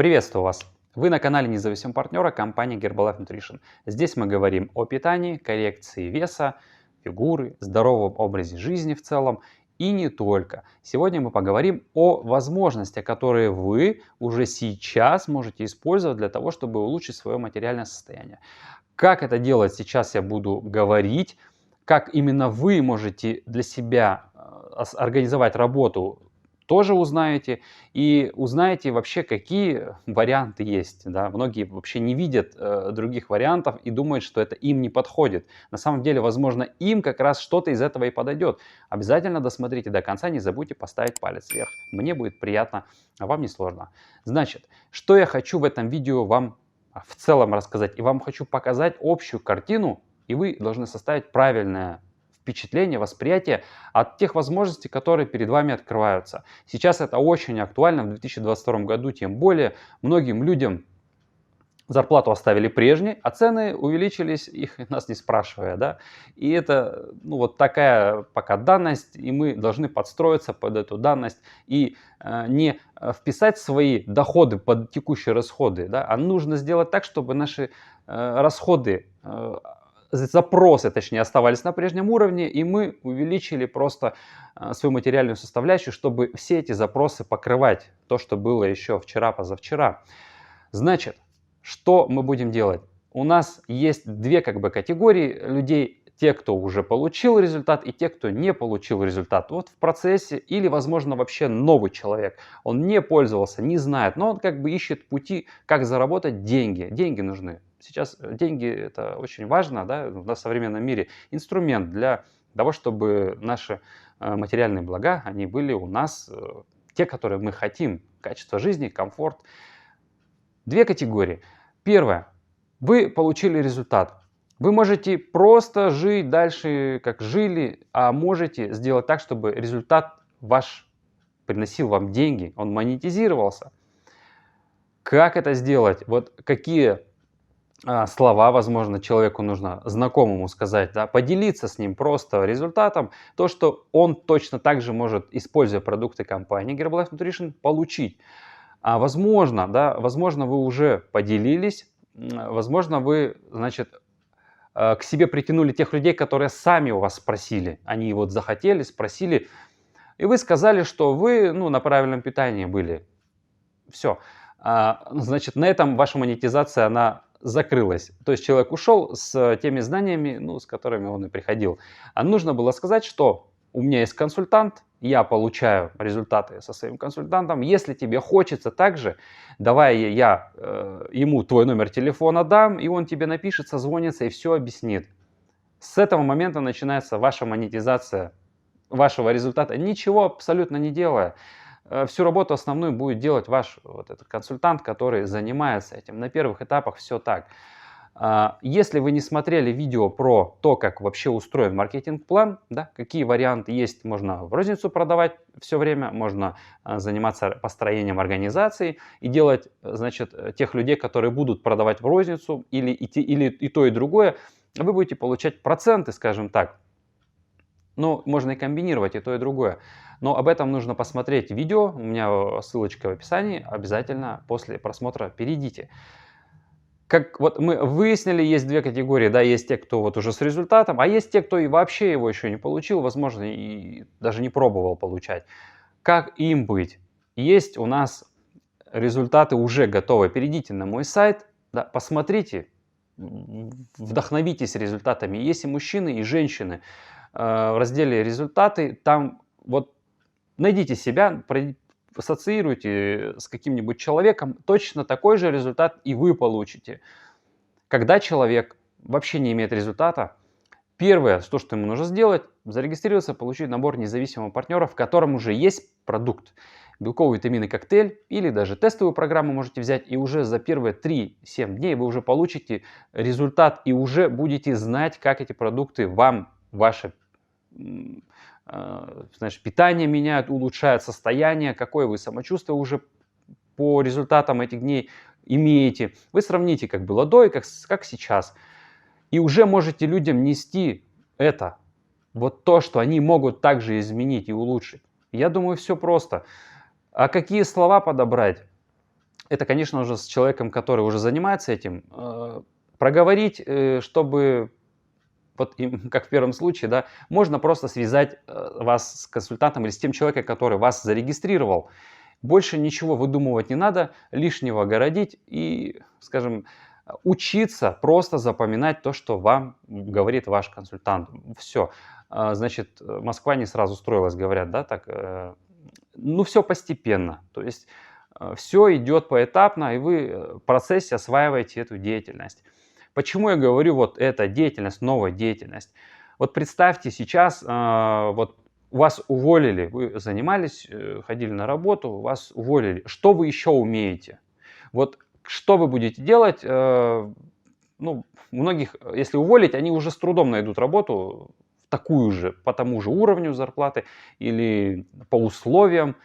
Приветствую вас! Вы на канале независимого партнера компании Herbalife Nutrition. Здесь мы говорим о питании, коррекции веса, фигуры, здоровом образе жизни в целом и не только. Сегодня мы поговорим о возможностях, которые вы уже сейчас можете использовать для того, чтобы улучшить свое материальное состояние. Как это делать, сейчас я буду говорить, как именно вы можете для себя организовать работу, тоже узнаете. И узнаете вообще, какие варианты есть. Да? Многие вообще не видят других вариантов и думают, что это им не подходит. На самом деле, возможно, им как раз что-то из этого и подойдет. Обязательно досмотрите до конца, не забудьте поставить палец вверх. Мне будет приятно, а вам не сложно. Значит, что я хочу в этом видео вам в целом рассказать. И вам хочу показать общую картину, и вы должны составить правильное впечатление, восприятие от тех возможностей, которые перед вами открываются. Сейчас это очень актуально в 2022 году, тем более многим людям зарплату оставили прежней, а цены увеличились, их нас не спрашивая, да. И это, вот такая пока данность, и мы должны подстроиться под эту данность и не вписать свои доходы под текущие расходы, да, а нужно сделать так, чтобы наши расходы, запросы, точнее, оставались на прежнем уровне, и мы увеличили просто свою материальную составляющую, чтобы все эти запросы покрывать, то, что было еще вчера, позавчера. Значит, что мы будем делать? У нас есть две категории людей: те, кто уже получил результат, и те, кто не получил результат. Вот в процессе, или, возможно, вообще новый человек. Он не пользовался, не знает, но он ищет пути, как заработать деньги. Деньги нужны. Сейчас деньги — это очень важно, да, в современном мире. Инструмент для того, чтобы наши материальные блага, они были у нас, те, которые мы хотим. Качество жизни, комфорт. Две категории. Первое. Вы получили результат. Вы можете просто жить дальше, как жили, а можете сделать так, чтобы результат ваш приносил вам деньги, он монетизировался. Как это сделать? Вот какие слова, возможно, человеку нужно знакомому сказать, да? Поделиться с ним просто результатом, то, что он точно так же может, используя продукты компании Herbalife Nutrition, получить. Возможно, да, возможно, вы уже поделились, возможно, вы, к себе притянули тех людей, которые сами у вас спросили. Они захотели, спросили, и вы сказали, что вы, на правильном питании были. Все. Значит, на этом ваша монетизация, она закрылась. То есть человек ушел с теми знаниями, с которыми он и приходил. А нужно было сказать, что у меня есть консультант, я получаю результаты со своим консультантом. Если тебе хочется также, давай я ему твой номер телефона дам, и он тебе напишет, созвонится и все объяснит. С этого момента начинается ваша монетизация вашего результата, ничего абсолютно не делая. Всю работу основную будет делать ваш этот консультант, который занимается этим. На первых этапах все так. Если вы не смотрели видео про то, как вообще устроен маркетинг-план, да, какие варианты есть: можно в розницу продавать все время, можно заниматься построением организации и делать, тех людей, которые будут продавать в розницу, или и то, и другое, вы будете получать проценты, скажем так. Можно и комбинировать и то, и другое. Но об этом нужно посмотреть видео. У меня ссылочка в описании. Обязательно после просмотра перейдите. Как мы выяснили, есть две категории. Да, есть те, кто уже с результатом, а есть те, кто и вообще его еще не получил, возможно, и даже не пробовал получать. Как им быть? Есть у нас результаты уже готовы. Перейдите на мой сайт, да, посмотрите, вдохновитесь результатами. Есть и мужчины, и женщины. В разделе «Результаты» там найдите себя, ассоциируйте с каким-нибудь человеком, точно такой же результат и вы получите. Когда человек вообще не имеет результата, первое, что ему нужно сделать: зарегистрироваться, получить набор независимого партнера, в котором уже есть продукт. Белковый витаминный коктейль или даже тестовую программу можете взять, и уже за первые 3-7 дней вы уже получите результат и уже будете знать, как эти продукты вам, ваше питание меняют, улучшают состояние, какое вы самочувствие уже по результатам этих дней имеете. Вы сравните, как было до и как сейчас. И уже можете людям нести это, то, что они могут также изменить и улучшить. Я думаю, все просто. А какие слова подобрать? это, конечно, уже с человеком, который уже занимается этим, проговорить, чтобы вот как в первом случае, да, можно просто связать вас с консультантом или с тем человеком, который вас зарегистрировал. Больше ничего выдумывать не надо, лишнего городить и, скажем, учиться просто запоминать то, что вам говорит ваш консультант. Все. Значит, Москва не сразу строилась, говорят, да, так. Ну, все постепенно. То есть все идет поэтапно, и вы в процессе осваиваете эту деятельность. Почему я говорю вот эта деятельность, новая деятельность? Вот представьте сейчас, вот вас уволили, вы занимались, ходили на работу, вас уволили. Что вы еще умеете? Вот что вы будете делать? Ну, многих, если уволить, они уже с трудом найдут работу такую же, по тому же уровню зарплаты или по условиям.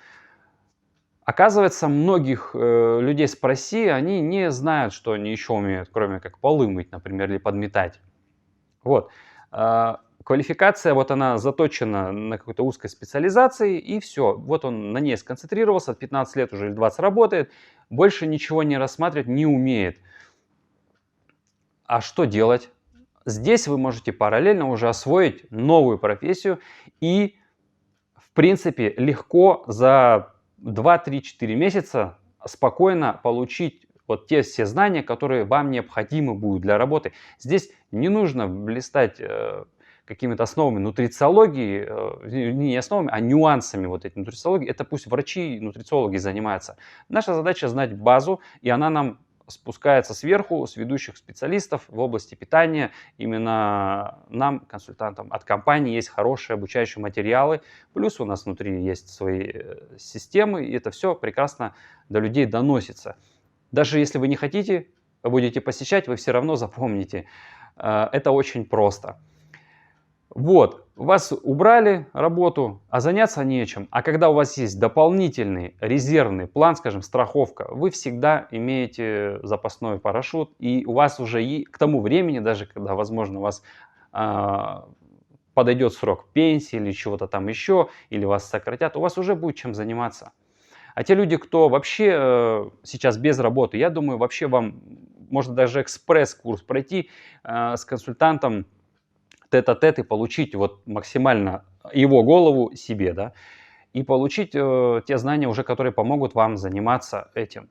Оказывается, многих людей спроси, они не знают, что они еще умеют, кроме как полы мыть, например, или подметать. Вот. Квалификация, вот она заточена на какой-то узкой специализации, и все. Вот он на ней сконцентрировался, 15 лет уже или 20 работает, больше ничего не рассматривает, не умеет. А что делать? Здесь вы можете параллельно уже освоить новую профессию и, в принципе, легко за 2-3-4 месяца спокойно получить вот те все знания, которые вам необходимы будут для работы. Здесь не нужно блистать какими-то основами нутрициологии, не основами, а нюансами вот этой нутрициологии. Это пусть врачи и нутрициологи занимаются. Наша задача знать базу, и она нам спускается сверху, с ведущих специалистов в области питания. Именно нам, консультантам от компании, есть хорошие обучающие материалы. Плюс у нас внутри есть свои системы, и это все прекрасно до людей доносится. Даже если вы не хотите, будете посещать, вы все равно запомните. Это очень просто. Вот, вас убрали работу, а заняться нечем. А когда у вас есть дополнительный резервный план, скажем, страховка, вы всегда имеете запасной парашют, и у вас уже и к тому времени, даже когда, возможно, у вас подойдет срок пенсии или чего-то там еще, или вас сократят, у вас уже будет чем заниматься. А те люди, кто вообще сейчас без работы, я думаю, вообще вам можно даже экспресс-курс пройти с консультантом тет-а-тет и получить вот максимально его голову себе, да, и получить те знания уже, которые помогут вам заниматься этим.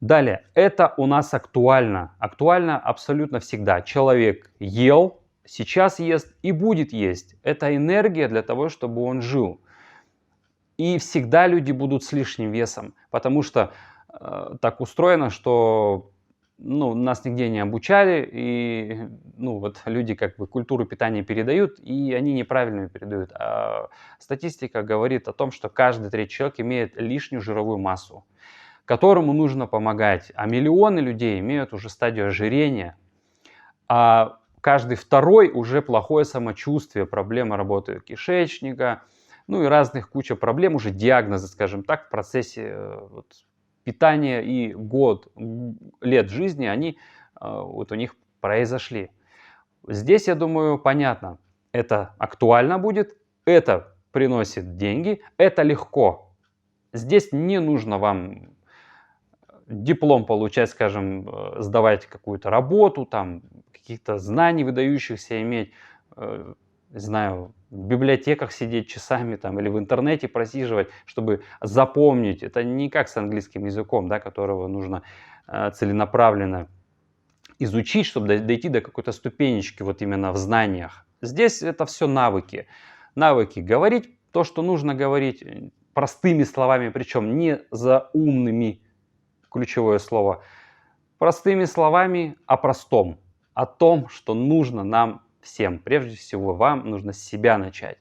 Далее, это у нас актуально. Актуально абсолютно всегда. Человек ел, сейчас ест и будет есть. Это энергия для того, чтобы он жил. И всегда люди будут с лишним весом, потому что так устроено, что нас нигде не обучали, и вот люди как бы культуру питания передают, и они неправильно ее передают. А статистика говорит о том, что каждый третий человек имеет лишнюю жировую массу, которому нужно помогать. А миллионы людей имеют уже стадию ожирения, а каждый второй уже плохое самочувствие, проблема работы кишечника, и разных куча проблем, уже диагнозы, скажем так, в процессе питания и лет жизни, они вот у них произошли. Здесь, я думаю, понятно, это актуально будет, это приносит деньги, это легко. Здесь не нужно вам диплом получать, скажем, сдавать какую-то работу, там, каких-то знаний выдающихся иметь, не знаю, в библиотеках сидеть часами там, или в интернете просиживать, чтобы запомнить. Это не как с английским языком, да, которого нужно целенаправленно изучить, чтобы дойти до какой-то ступенечки вот именно в знаниях. Здесь это все навыки. Навыки говорить то, что нужно говорить простыми словами, причем не заумными, ключевое слово, простыми словами о простом, о том, что нужно нам всем. Прежде всего, вам нужно с себя начать.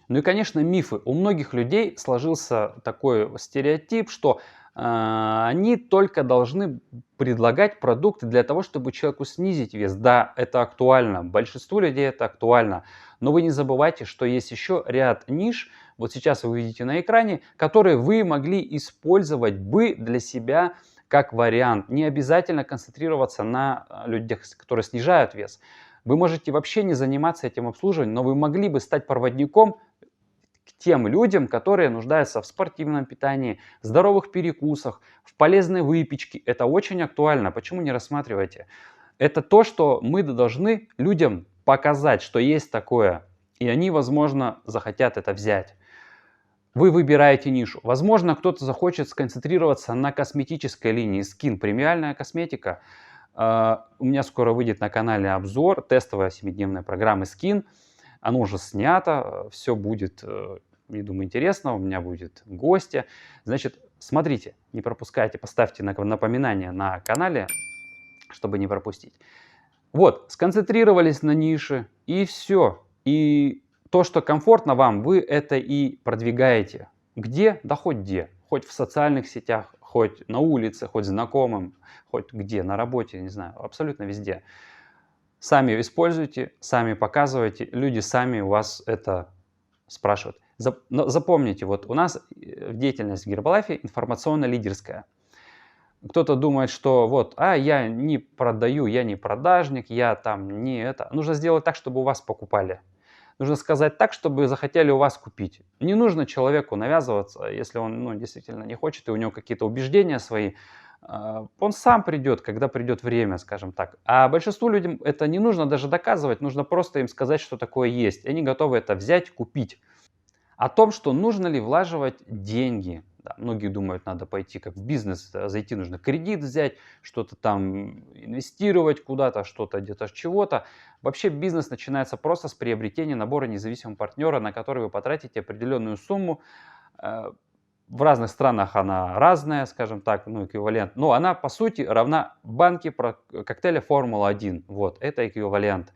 Ну и, конечно, мифы. У многих людей сложился такой стереотип, что они только должны предлагать продукты для того, чтобы человеку снизить вес. Да, это актуально. Большинству людей это актуально. Но вы не забывайте, что есть еще ряд ниш, вот сейчас вы видите на экране, которые вы могли использовать бы для себя как вариант. Не обязательно концентрироваться на людях, которые снижают вес. Вы можете вообще не заниматься этим обслуживанием, но вы могли бы стать проводником к тем людям, которые нуждаются в спортивном питании, в здоровых перекусах, в полезной выпечке. Это очень актуально. Почему не рассматриваете? Это то, что мы должны людям показать, что есть такое. И они, возможно, захотят это взять. Вы выбираете нишу. Возможно, кто-то захочет сконцентрироваться на косметической линии Skin, премиальная косметика. У меня скоро выйдет на канале обзор тестовой 7-дневной программы Skin. Оно уже снято, все будет, я думаю, интересно. У меня будет гости. Значит, смотрите, не пропускайте, поставьте напоминание на канале, чтобы не пропустить. Вот, сконцентрировались на нише, и все. И то, что комфортно вам, вы это и продвигаете. Где? Да хоть где. Хоть в социальных сетях, хоть на улице, хоть знакомым, хоть где, на работе, не знаю, абсолютно везде. Сами используйте, сами показывайте, люди сами у вас это спрашивают. Но запомните, вот у нас деятельность в Гербалайфе информационно-лидерская. Кто-то думает, что вот, я не продаю, я не продажник, я там не это. Нужно сделать так, чтобы у вас покупали. Нужно сказать так, чтобы захотели у вас купить. Не нужно человеку навязываться, если он действительно не хочет, и у него какие-то убеждения свои. Он сам придет, когда придет время, скажем так. А большинству людям это не нужно даже доказывать, нужно просто им сказать, что такое есть. И они готовы это взять, купить. О том, что нужно ли влаживать деньги. Да, многие думают, надо пойти как в бизнес, зайти нужно кредит взять, что-то там инвестировать куда-то, что-то где-то чего-то. Вообще бизнес начинается просто с приобретения набора независимого партнера, на который вы потратите определенную сумму. В разных странах она разная, скажем так, эквивалент. Но она по сути равна банке коктейля Формула-1. Вот, это эквивалент.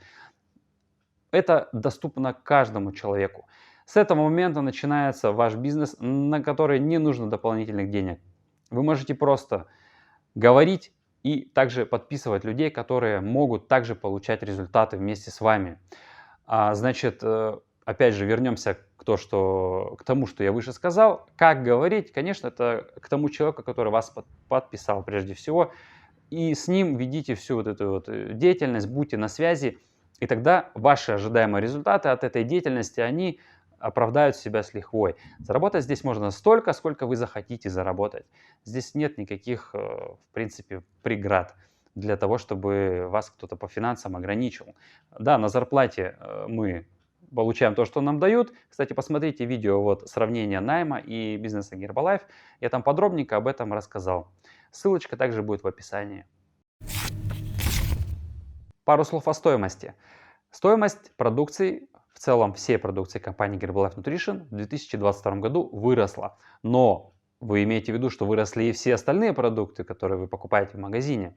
Это доступно каждому человеку. С этого момента начинается ваш бизнес, на который не нужно дополнительных денег. Вы можете просто говорить и также подписывать людей, которые могут также получать результаты вместе с вами. Значит, опять же, вернемся к тому, что я выше сказал. Как говорить? Конечно, это к тому человеку, который вас подписал прежде всего. И с ним ведите всю вот эту вот деятельность, будьте на связи. И тогда ваши ожидаемые результаты от этой деятельности, они оправдают себя с лихвой. Заработать здесь можно столько, сколько вы захотите заработать. Здесь нет никаких, в принципе, преград для того, чтобы вас кто-то по финансам ограничил. Да, на зарплате мы получаем то, что нам дают. Кстати, посмотрите видео вот сравнения найма и бизнеса Гербалайф. Я там подробненько об этом рассказал. Ссылочка также будет в описании. Пару слов о стоимости. Стоимость продукции, в целом всей продукции компании Herbalife Nutrition в 2022 году выросла. Но вы имеете в виду, что выросли и все остальные продукты, которые вы покупаете в магазине.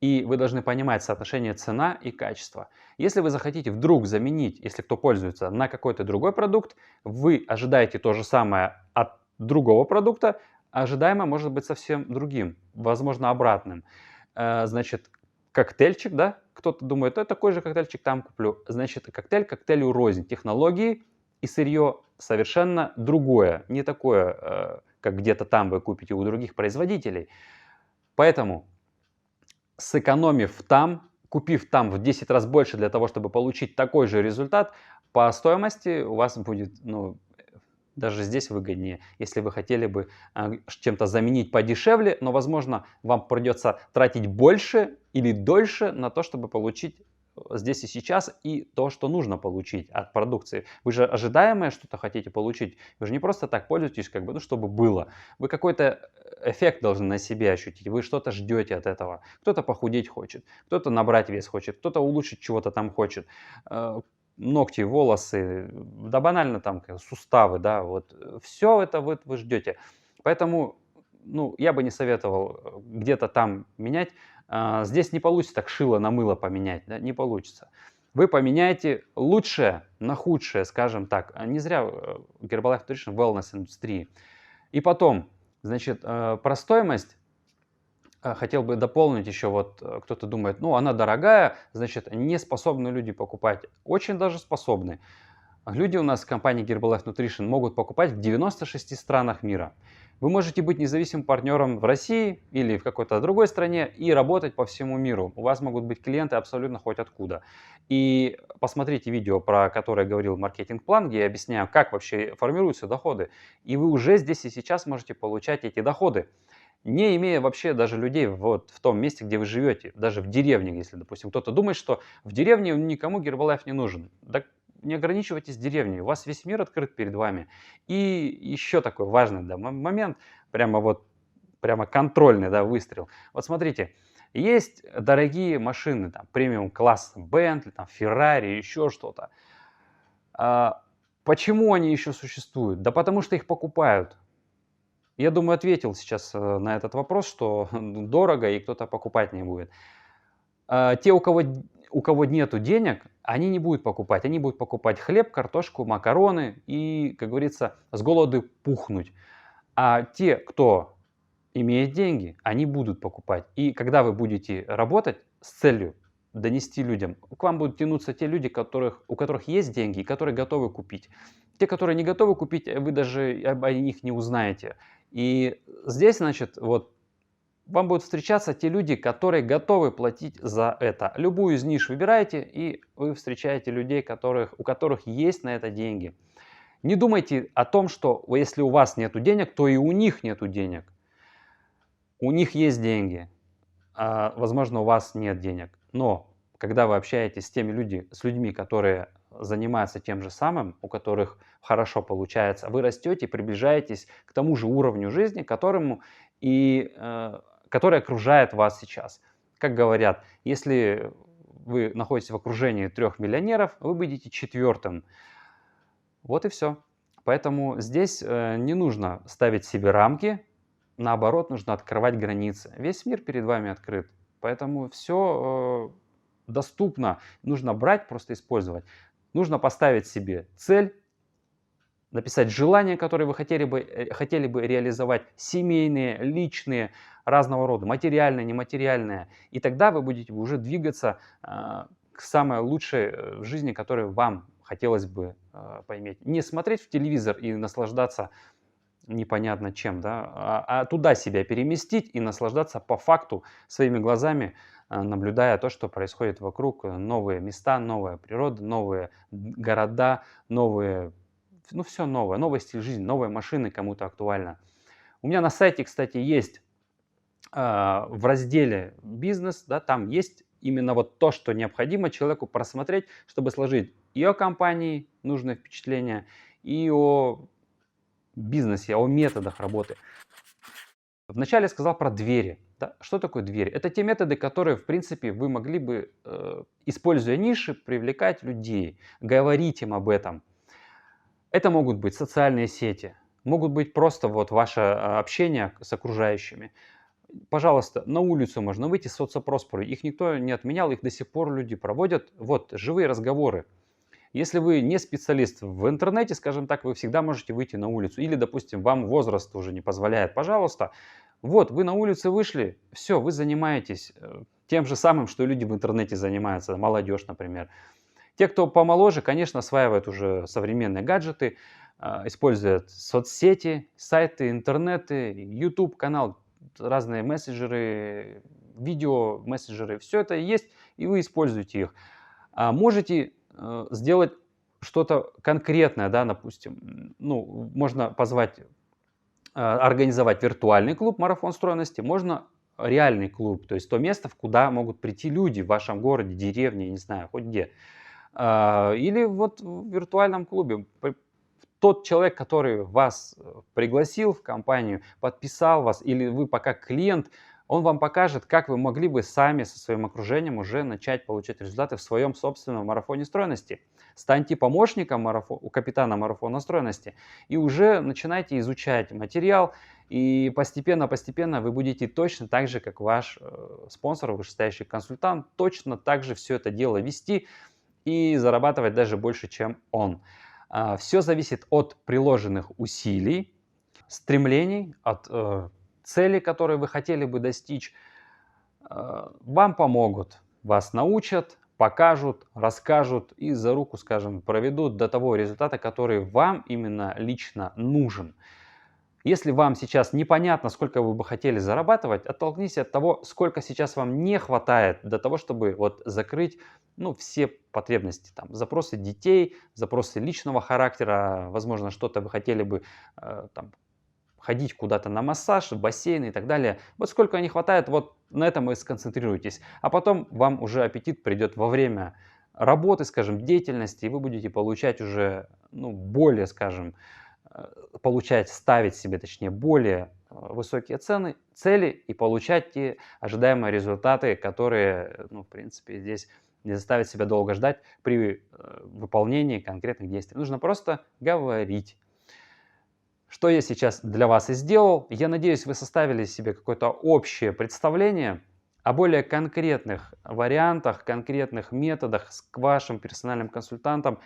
И вы должны понимать соотношение цена и качество. Если вы захотите вдруг заменить, если кто пользуется, на какой-то другой продукт, вы ожидаете то же самое от другого продукта, ожидаемо может быть совсем другим, возможно обратным. Значит, коктейльчик, да, кто-то думает, такой же коктейльчик там куплю. Значит, коктейль коктейлю рознь. Технологии и сырье совершенно другое, не такое, как где-то там вы купите у других производителей. Поэтому, сэкономив там, купив там в 10 раз больше для того, чтобы получить такой же результат, по стоимости у вас будет, даже здесь выгоднее, если вы хотели бы чем-то заменить подешевле, но, возможно, вам придется тратить больше или дольше на то, чтобы получить здесь и сейчас и то, что нужно получить от продукции. Вы же ожидаемое что-то хотите получить. Вы же не просто так пользуетесь, чтобы было. Вы какой-то эффект должны на себе ощутить. Вы что-то ждете от этого. Кто-то похудеть хочет, кто-то набрать вес хочет, кто-то улучшить чего-то там хочет. Ногти, волосы, да банально там суставы, да, вот все это вы ждете. Поэтому, я бы не советовал где-то там менять. Здесь не получится так шило на мыло поменять, да, не получится. Вы поменяете лучшее на худшее, скажем так. Не зря Herbalife Nutrition wellness индустрии. И потом, значит, про стоимость. Хотел бы дополнить еще, кто-то думает, она дорогая, значит, не способны люди покупать. Очень даже способны. Люди у нас в компании Herbalife Nutrition могут покупать в 96 странах мира. Вы можете быть независимым партнером в России или в какой-то другой стране и работать по всему миру. У вас могут быть клиенты абсолютно хоть откуда. И посмотрите видео, про которое я говорил, маркетинг-план, где я объясняю, как вообще формируются доходы. И вы уже здесь и сейчас можете получать эти доходы, не имея вообще даже людей вот в том месте, где вы живете, даже в деревне, если, допустим, кто-то думает, что в деревне никому Гербалайф не нужен. Так не ограничивайтесь деревней, у вас весь мир открыт перед вами. И еще такой важный, да, момент, прямо контрольный, да, выстрел. Вот смотрите, есть дорогие машины, там, премиум класс, Bentley, там, Ferrari, еще что-то. А почему они еще существуют? Да потому что их покупают. Я думаю, ответил сейчас на этот вопрос, что дорого и кто-то покупать не будет. Те, у кого нету денег, они не будут покупать. Они будут покупать хлеб, картошку, макароны и, как говорится, с голоду пухнуть. А те, кто имеет деньги, они будут покупать. И когда вы будете работать с целью донести людям, к вам будут тянуться те люди, у которых есть деньги и которые готовы купить. Те, которые не готовы купить, вы даже о них не узнаете. И здесь, значит, вот вам будут встречаться те люди, которые готовы платить за это. Любую из ниш выбираете, и вы встречаете людей, у которых есть на это деньги. Не думайте о том, что если у вас нет денег, то и у них нет денег. У них есть деньги, а возможно, у вас нет денег. Но когда вы общаетесь с людьми, которые занимаются тем же самым, у которых хорошо получается, вы растете, приближаетесь к тому же уровню жизни, который окружает вас сейчас. Как говорят, если вы находитесь в окружении 3 миллионеров, вы будете 4-м. Вот и все. Поэтому здесь не нужно ставить себе рамки, наоборот, нужно открывать границы. Весь мир перед вами открыт, поэтому все доступно. Нужно брать, просто использовать. Нужно поставить себе цель, написать желания, которые вы хотели бы реализовать, семейные, личные, разного рода, материальные, нематериальные. И тогда вы будете уже двигаться к самой лучшей жизни, которую вам хотелось бы поиметь. Не смотреть в телевизор и наслаждаться непонятно чем, да, а туда себя переместить и наслаждаться по факту своими глазами, наблюдая то, что происходит вокруг, новые места, новая природа, новые города, новые, ну все новое, новый стиль жизни, новые машины кому-то актуально. У меня на сайте, кстати, есть в разделе «Бизнес», да, там есть именно вот то, что необходимо человеку просмотреть, чтобы сложить и о компании нужное впечатление, и о бизнесе, о методах работы. Вначале я сказал про двери. Да? Что такое двери? Это те методы, которые, в принципе, вы могли бы, используя ниши, привлекать людей, говорить им об этом. Это могут быть социальные сети, могут быть просто вот ваше общение с окружающими. Пожалуйста, на улицу можно выйти, соцопрос проводить. Их никто не отменял, их до сих пор люди проводят. Вот, живые разговоры. Если вы не специалист в интернете, скажем так, вы всегда можете выйти на улицу. Или, допустим, вам возраст уже не позволяет, пожалуйста. Вот, вы на улицу вышли, все, вы занимаетесь тем же самым, что и люди в интернете занимаются, молодежь, например. Те, кто помоложе, конечно, осваивают уже современные гаджеты, используют соцсети, сайты, интернеты, YouTube-канал, разные мессенджеры, видео мессенджеры. Все это есть, и вы используете их. Можете сделать что-то конкретное, да, допустим, ну, можно организовать виртуальный клуб «Марафон стройности», можно реальный клуб, то есть то место, куда могут прийти люди в вашем городе, деревне, не знаю, хоть где. Или вот в виртуальном клубе тот человек, который вас пригласил в компанию, подписал вас, или вы пока клиент, он вам покажет, как вы могли бы сами со своим окружением уже начать получать результаты в своем собственном марафоне стройности. Станьте помощником у капитана марафона стройности и уже начинайте изучать материал, и постепенно вы будете точно так же, как ваш спонсор, вышестоящий консультант, точно так же все это дело вести и зарабатывать даже больше, чем он. Все зависит от приложенных усилий, стремлений, от цели, которые вы хотели бы достичь. Вам помогут, вас научат, покажут, расскажут и за руку, скажем, проведут до того результата, который вам именно лично нужен. Если вам сейчас непонятно, сколько вы бы хотели зарабатывать, оттолкнитесь от того, сколько сейчас вам не хватает для того, чтобы вот закрыть, ну, все потребности, там, запросы детей, запросы личного характера, возможно, что-то вы хотели бы там, ходить куда-то на массаж, в бассейн и так далее. Вот сколько не хватает, вот на этом и сконцентрируйтесь. А потом вам уже аппетит придет во время работы, скажем, деятельности, и вы будете получать уже, ну, более, скажем, получать, ставить себе, точнее, более высокие цели и получать те ожидаемые результаты, которые, ну, в принципе, здесь не заставят себя долго ждать при выполнении конкретных действий. Нужно просто говорить. Что я сейчас для вас и сделал. Я надеюсь, вы составили себе какое-то общее представление о более конкретных вариантах, конкретных методах с вашим персональным консультантом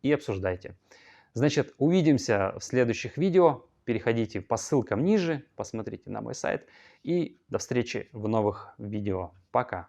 и обсуждайте. Значит, увидимся в следующих видео. Переходите по ссылкам ниже, посмотрите на мой сайт и до встречи в новых видео. Пока!